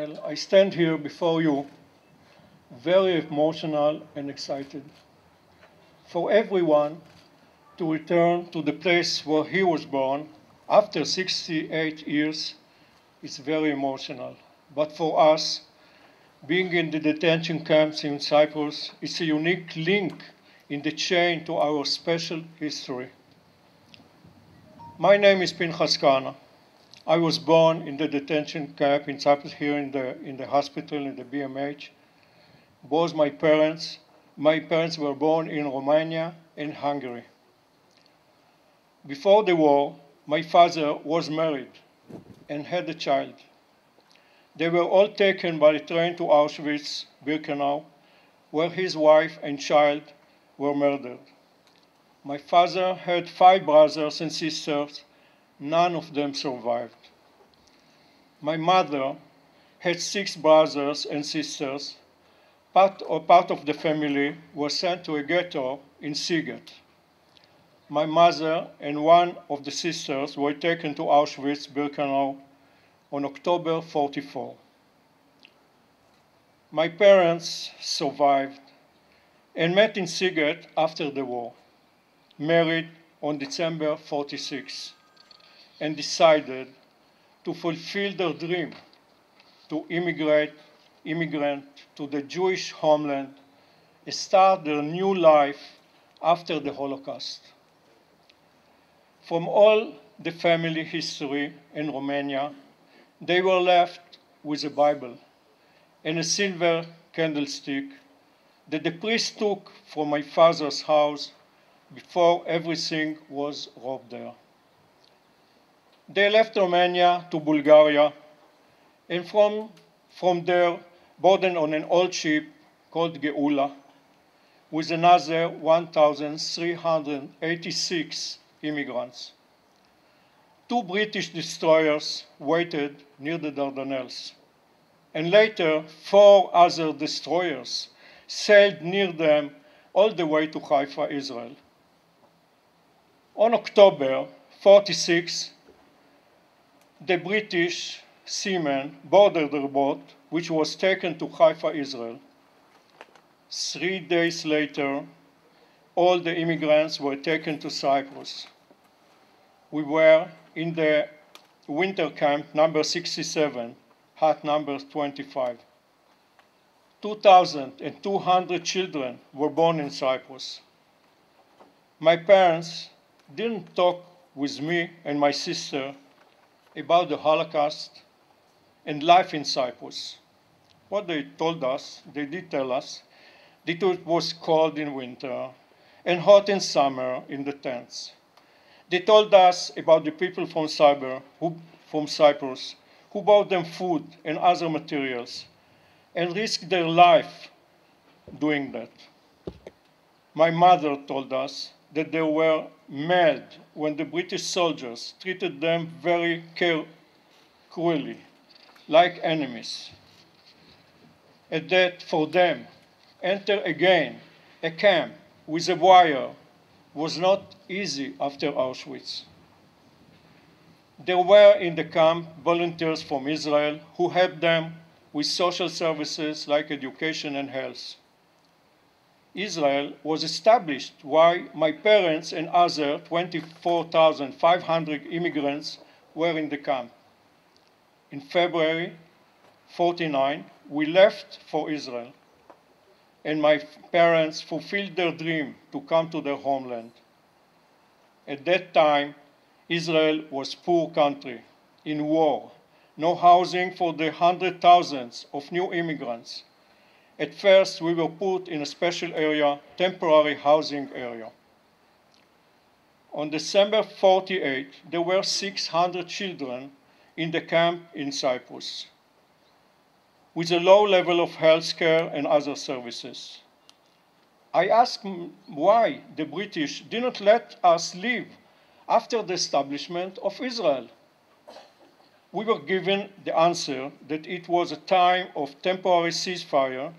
Israel, I stand here before you very emotional and excited. For everyone to return to the place where he was born after 68 years is very emotional. But for us, being in the detention camps in Cyprus is a unique link in the chain to our special history. My name is Pנחס Kehänä. I was born in the detention camp in Cyprus, here in the hospital, in the BMH. Both my parents were born in Romania and Hungary. Before the war, my father was married and had a child. They were all taken by the train to Auschwitz-Birkenau, where his wife and child were murdered. My father had 5 brothers and sisters. None of them survived. My mother had 6 brothers and sisters. Part of the family was sent to a ghetto in Siget. My mother and one of the sisters were taken to Auschwitz-Birkenau on October 44. My parents survived and met in Siget after the war, married on December 46, and decided to fulfill their dream to immigrant to the Jewish homeland and start their new life after the Holocaust. From all the family history in Romania, they were left with a Bible and a silver candlestick that the priest took from my father's house before everything was robbed there. They left Romania to Bulgaria, and from there boarded on an old ship called Geula with another 1,386 immigrants. 2 British destroyers waited near the Dardanelles, and later 4 other destroyers sailed near them all the way to Haifa, Israel. On October 46, the British seamen boarded their boat, which was taken to Haifa, Israel. 3 days later, all the immigrants were taken to Cyprus. We were in the winter camp number 67, hut number 25. 2,200 children were born in Cyprus. My parents didn't talk with me and my sister about the Holocaust and life in Cyprus. What they told us, they did tell us, that it was cold in winter and hot in summer in the tents. They told us about the people from Cyprus who brought them food and other materials and risked their life doing that. My mother told us that they were mad when the British soldiers treated them very cruelly, like enemies. And that for them, enter again a camp with a wire was not easy after Auschwitz. There were in the camp volunteers from Israel who helped them with social services like education and health. Israel was established while my parents and other 24,500 immigrants were in the camp. In February 1949, we left for Israel, and my parents fulfilled their dream to come to their homeland. At that time, Israel was a poor country, in war, no housing for the 100,000s of new immigrants. At first, we were put in a special area, temporary housing area. On December 48, there were 600 children in the camp in Cyprus, with a low level of health care and other services. I asked why the British didn't let us leave after the establishment of Israel. We were given the answer that it was a time of temporary ceasefire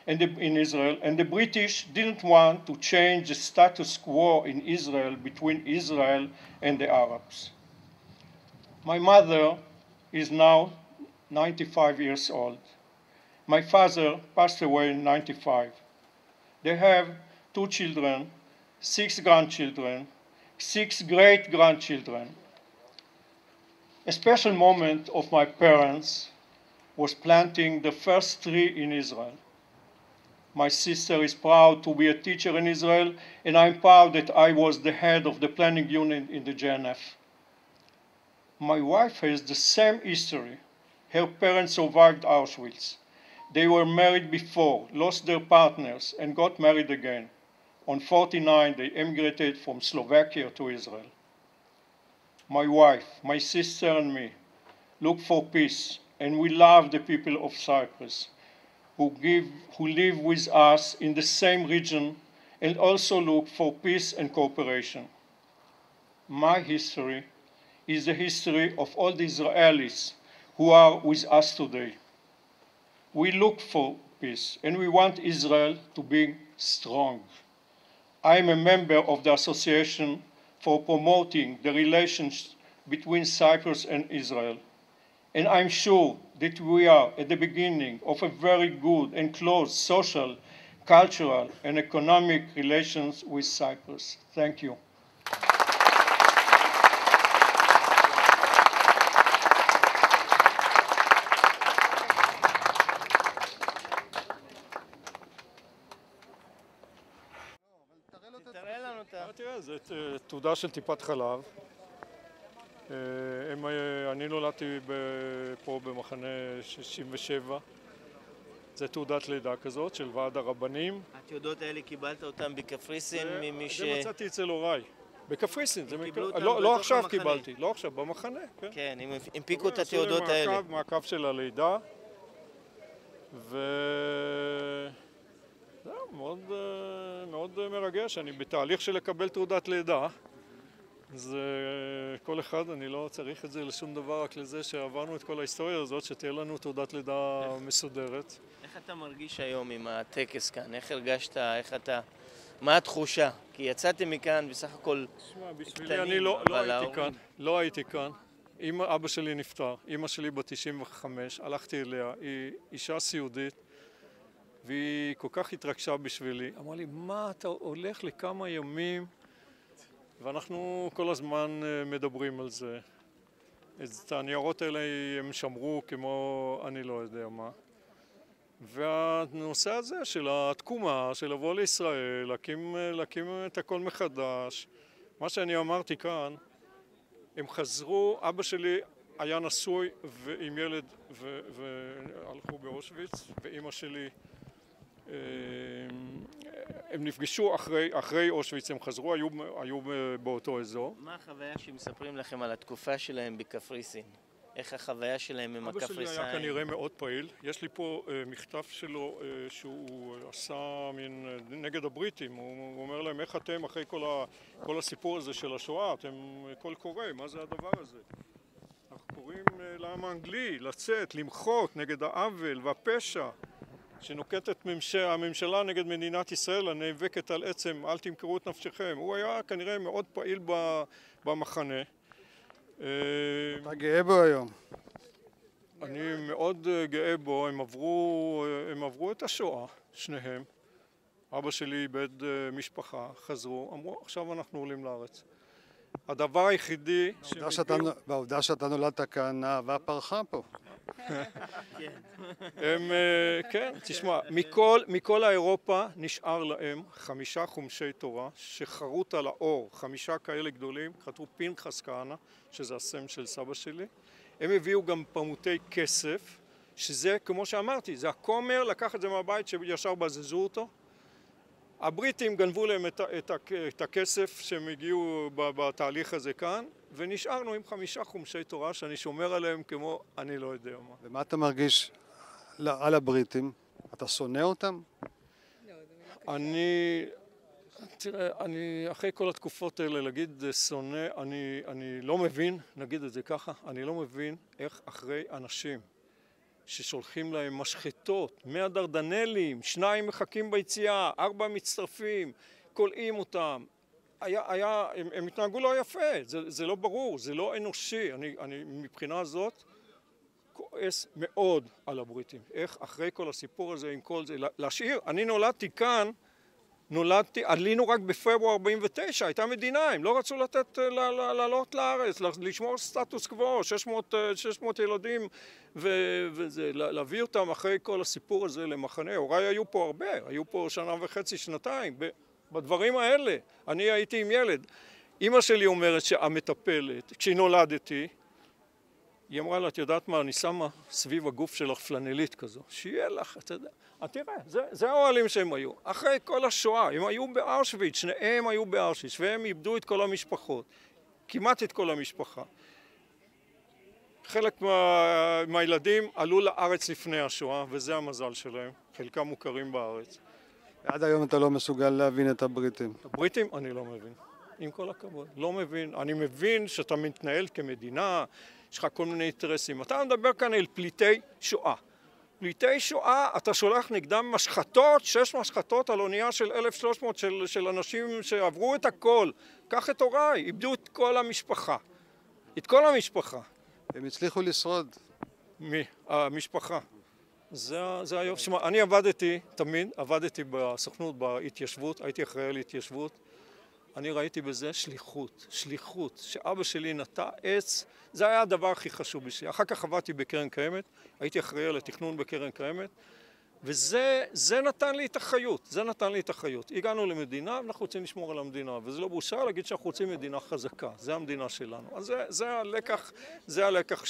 in Israel, and the British didn't want to change the status quo in Israel between Israel and the Arabs. My mother is now 95 years old. My father passed away in 95. They have 2 children, 6 grandchildren, 6 great-grandchildren. A special moment of my parents was planting the first tree in Israel. My sister is proud to be a teacher in Israel, and I'm proud that I was the head of the planning unit in the JNF. My wife has the same history. Her parents survived Auschwitz. They were married before, lost their partners, and got married again. On 49, they emigrated from Slovakia to Israel. My wife, my sister, and me look for peace, and we love the people of Cyprus, who live with us in the same region, and also look for peace and cooperation. My history is the history of all the Israelis who are with us today. We look for peace, and we want Israel to be strong. I am a member of the Association for Promoting the Relations between Cyprus and Israel, and I'm sure that we are at the beginning of a very good and close social, cultural, and economic relations with Cyprus. Thank you. תראה, זו תעודה של טיפת חלב. אני נולדתי פה במחנה 67. זו תעודת לידה כזאת של ועד הרבנים. התעודות האלה קיבלת אותן בקפריסין ממי ש... זה מצאתי אצל הוריי. בקפריסין. לא עכשיו קיבלתי, לא עכשיו, במחנה. כן, הם הנפיקו את התעודות האלה. מעקב של הלידה. מאוד מרגש, אני בתהליך של לקבל תעודת לידה. אז כל אחד, אני לא צריך את זה לשום דבר, רק לזה שעברנו את כל ההיסטוריה הזאת, שתהיה לנו תעודת לידה מסודרת. איך אתה מרגיש היום עם הטקס כאן? איך הרגשת? איך אתה... מה התחושה? כי יצאתם מכאן בסך הכל בשבילי אני לא הייתי כאן. אבא שלי נפטר, אמא שלי בת 95, הלכתי אליה, היא אישה סיעודית. והיא כל כך התרגשה בשבילי, אמרה לי, מה אתה הולך לכמה ימים? ואנחנו כל הזמן מדברים על זה. את הניירות האלה הם שמרו כמו אני לא יודע מה. והנושא הזה של התקומה, של לבוא לישראל, להקים את הכל מחדש, מה שאני אמרתי כאן, הם חזרו, אבא שלי היה נשוי עם ילד והלכו באושוויץ, ואמא שלי הם נפגשו אחרי אושוויץ, הם חזרו, היו באותו אזור. מה החוויה שמספרים לכם על התקופה שלהם בקפריסין? איך החוויה שלהם עם הקפריסאים? אבא שלי היה כנראה מאוד פעיל. יש לי פה מכתב שלו שהוא עשה נגד הבריטים. הוא אומר להם, איך אתם אחרי כל הסיפור הזה של השואה, אתם כל קורא, מה זה הדבר הזה? אנחנו קוראים לעם האנגלי לצאת, למחות נגד העוול והפשע שנוקטת הממשלה נגד מדינת ישראל, הנאבקת על עצם, אל תמכרו את נפשכם. הוא היה כנראה מאוד פעיל במחנה. אתה גאה בו היום? אני מאוד גאה בו, הם עברו את השואה, שניהם. אבא שלי איבד משפחה, חזרו, אמרו, עכשיו אנחנו עולים לארץ. הדבר היחידי... בעובדה שאתה נולדת כאן, אהבה פרחה פה. כן, תשמע, מכל האירופה נשאר להם 5 חומשי תורה שחרוט על האור, 5 כאלה גדולים, כתבו פנחס כהנא, שזה השם של סבא שלי. הם הביאו גם פמוטי כסף, שזה, כמו שאמרתי, זה הכומר, לקח את זה מהבית שישר בזזו אותו. הבריטים גנבו להם את הכסף שהם הגיעו בתהליך הזה כאן, ונשארנו עם 5 חומשי תורה שאני שומר עליהם כמו אני לא יודע מה. ומה אתה מרגיש על הבריטים? אתה שונא אותם? אני אחרי כל התקופות האלה להגיד שונא, אני לא מבין, נגיד את זה ככה, אני לא מבין איך אחרי אנשים ששולחים להם משחטות, 100 דרדנלים, 2 מחכים ביציאה, 4 מצטרפים, קולעים אותם. הם התנהגו לא יפה, זה לא ברור, זה לא אנושי. אני מבחינה הזאת כועס מאוד על הבריטים. איך אחרי כל הסיפור הזה עם כל זה, להשאיר, אני נולדתי כאן, עלינו רק בפברואר 49, הייתה מדינה, הם לא רצו לתת לעלות לארץ, לשמור סטטוס קוו, 600 ילדים, ולהביא אותם אחרי כל הסיפור הזה למחנה. הוריי היו פה הרבה, היו פה שנה וחצי, שנתיים, בדברים האלה. אני הייתי עם ילד. אמא שלי אומרת שהמטפלת, כשהיא נולדתי, היא אמרה לה, את יודעת מה, אני שמה סביב הגוף שלך פלנלית כזו, שיהיה לך, אתה יודע. תראה, זה האוהלים שהם היו. אחרי כל השואה, הם היו באושוויץ, שניהם היו באושוויץ, והם איבדו את כל המשפחות, כמעט את כל המשפחה. חלק מהילדים עלו לארץ לפני השואה, וזה המזל שלהם. חלקם מוכרים בארץ. עד היום אתה לא מסוגל להבין את הבריטים. את הבריטים אני לא מבין, עם כל הכבוד. לא מבין. אני מבין שאתה מתנהל כמדינה, יש לך כל מיני אינטרסים. אתה מדבר כאן על פליטי שואה. פליטי שואה, אתה שולח נגדם משחטות, 6 משחטות על אונייה של 1,300 של אנשים שעברו את הכל. קח את הוריי, איבדו את כל המשפחה. את כל המשפחה. הם הצליחו לשרוד. מי? המשפחה. זה היופי. שמע, אני תמיד עבדתי בסוכנות, בהתיישבות, הייתי אחראי על התיישבות. אני ראיתי בזה שליחות, שאבא שלי נטע עץ, זה היה הדבר הכי חשוב בשבילי. אחר כך עבדתי בקרן קיימת, הייתי אחראי על התכנון בקרן קיימת, וזה נתן לי את החיות, הגענו למדינה ואנחנו רוצים לשמור על המדינה, וזה לא בושה להגיד שאנחנו רוצים מדינה חזקה, זה המדינה שלנו. אז זה הלקח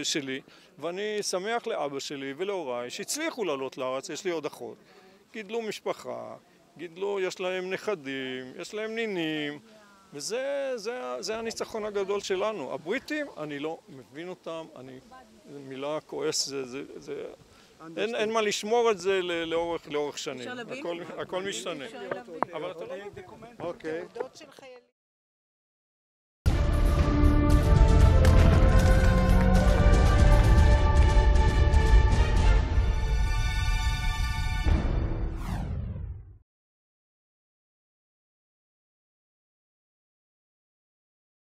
שלי, ואני שמח לאבא שלי ולהוריי שהצליחו לעלות לארץ, יש לי עוד אחות, גידלו משפחה, יש להם נכדים, יש להם נינים, וזה הניצחון הגדול שלנו. הבריטים, אני לא מבין אותם, מילה כועס, אין מה לשמור את זה לאורך שנים. הכל משתנה. אבל אתה לא מבין. אוקיי.